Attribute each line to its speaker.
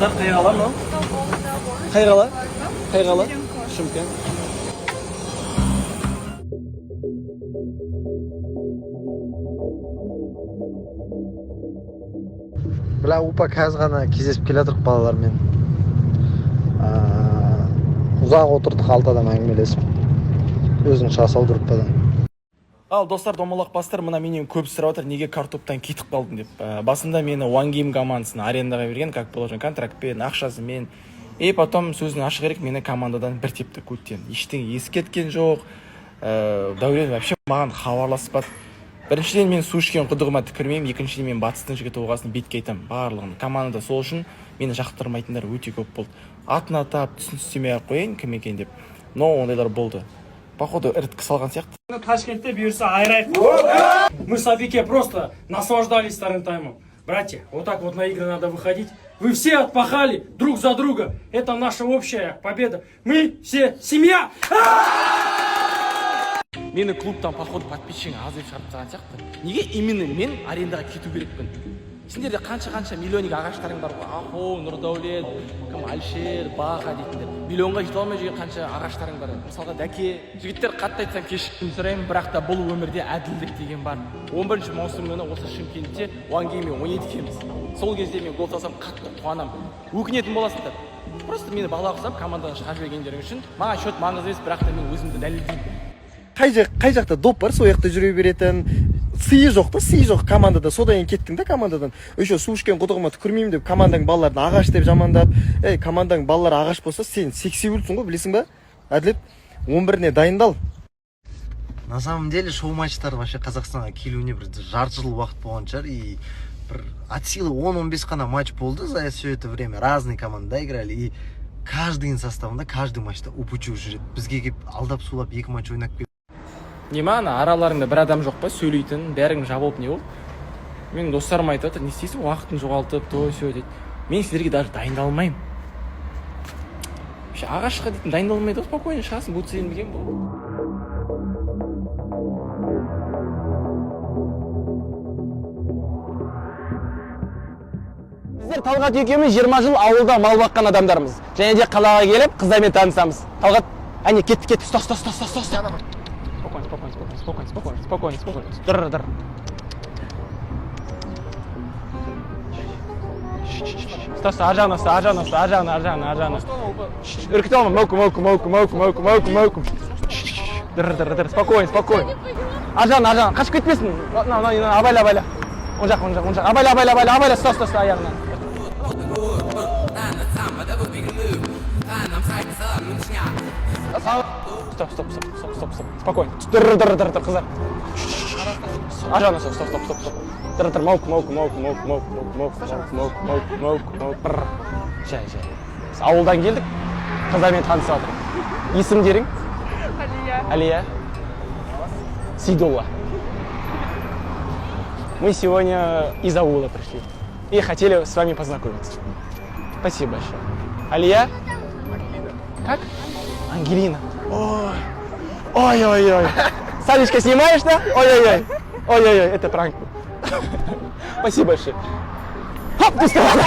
Speaker 1: достар, қай қала мынау? Қай қала? Қай қала? Шымкент.
Speaker 2: Бля, упа қазір ғана кездесіп келе жатырық балалармен. Ұзақ отырдық, 6 адам әңгімелесіп. Өзің шыға салдырып бадан.
Speaker 1: Ал достар, домалақ бастар, мына менен көп сұрап отыр, неге картоптан кетіп қалдың деп. Басында мені One Game командасын арендаға берген, как положен контрактпен, ақшасымен. И потом сөзін ашық керек, мені командадан бір тепті көттен. Ештеңе ескерткен жоқ. Дәурен вообще маған хабарласпады. Біріншіден мен су ішкен құдығыма түкірмеймін, екіншіден мен батыстың жігіті оғасын бетке айтамын барлығын. Командада сол үшін мені жақтырмайтындар өте көп болды. Атын атап, түсін түстемей ақ қояйын, кім екен деп. Но ондайлар болды. Походу, іріткі салған сияқты.
Speaker 3: Ташкентте бұйырса айрайық. Мы с Афике просто наслаждались вторым таймом. Братья, вот так вот на игры надо выходить. Вы все отпахали друг за друга. Это наша общая победа. Мы все семья.
Speaker 1: Мені клубтан походу подписчигің аз деп шығарып тастаған сияқты. Неге именно мен арендаға кету керекпін? Сендерде қанша миллионник ағаштарың бар ғой. Ахо, Нұрдәулет, кім Әлшер, Баха дейтіндер. Миллионға жете алмай жүрген қанша ағаштарың бар. Мысалға Дәке, жігіттер қатты айтсам кешірім сұраймын, бірақ та бұл өмірде әділдік деген бар. 11 маусым күні осы Шымкентте One Game-мен 17-кеміз. Сол кезде мен гол салсам қатты қуанамын. Өкінетін боласыңдар. Просто мені бала ұқсап командадан шығарып жібергендерің үшін маған счет маңызды емес, бірақ та мен өзімді дәлелдеймін.
Speaker 2: Қай жақта доп бар, сол жақта жүре беретін. Сыйы жоқ та, сыйы жоқ командада. Содан кеттің да командадан. Еще су ішкен құдығыма түкірмеймін деп командаң балаларын ағаш деп жамандап. Командаң балалары ағаш болса, сен сексеуілсің ғой, білесің ба? Әділет, 11-не дайындал. На самом деле шоу матчтар вообще Қазақстанға келуіне бір жарты жыл уақыт болған шығар. И бір от силы 10-15 қана матч болды за все это время. Разные команды играли. И каждый составында, каждый матчта упучу жүреді. Бізге кеп алдап сулап 2 матч ойнап келіп.
Speaker 1: Неме ана араларыңда бір адам жоқ па, сөйлейтін, бәрің жабылып не болды? Мен достарым айтып отыр, не істейсің, уақытын жоғалтып, то все дейді. Мен сіздерге даже дайындалмаймын. Ағашқа дейтін дайындалмайды, спокойно шығасың, будет сенбеген бұл.
Speaker 4: Біздер Талғат екеуміз 20 жыл ауылда мал баққан адамдармыз. Және де қалаға келіп, қыздармен танысамыз. Талғат, әне кетті, стоп. Спокойно. Дыр. Стоп, ар жағына. Үркіт алма, мауку. Дыр. Спокойно. Ар жағына, қашып кетпесін. Абайла. Он жақ. Абайла, стоп, аяғынан. Стоп. Спокойно. Дыр, қыздар. Ажана, стоп. Дыр, мауку. Жай. Ауылдан келдік. Қыздармен танысып жатырмыз. Есімдерің? Алия. Сидулла. Мы сегодня из аула пришли. И хотели с вами познакомиться. Спасибо большое. Алия? Как? Ангелина. Ой. Санечка, снимаешь, да? Ой, это пранк. Спасибо большое. Хоп, ты сказал.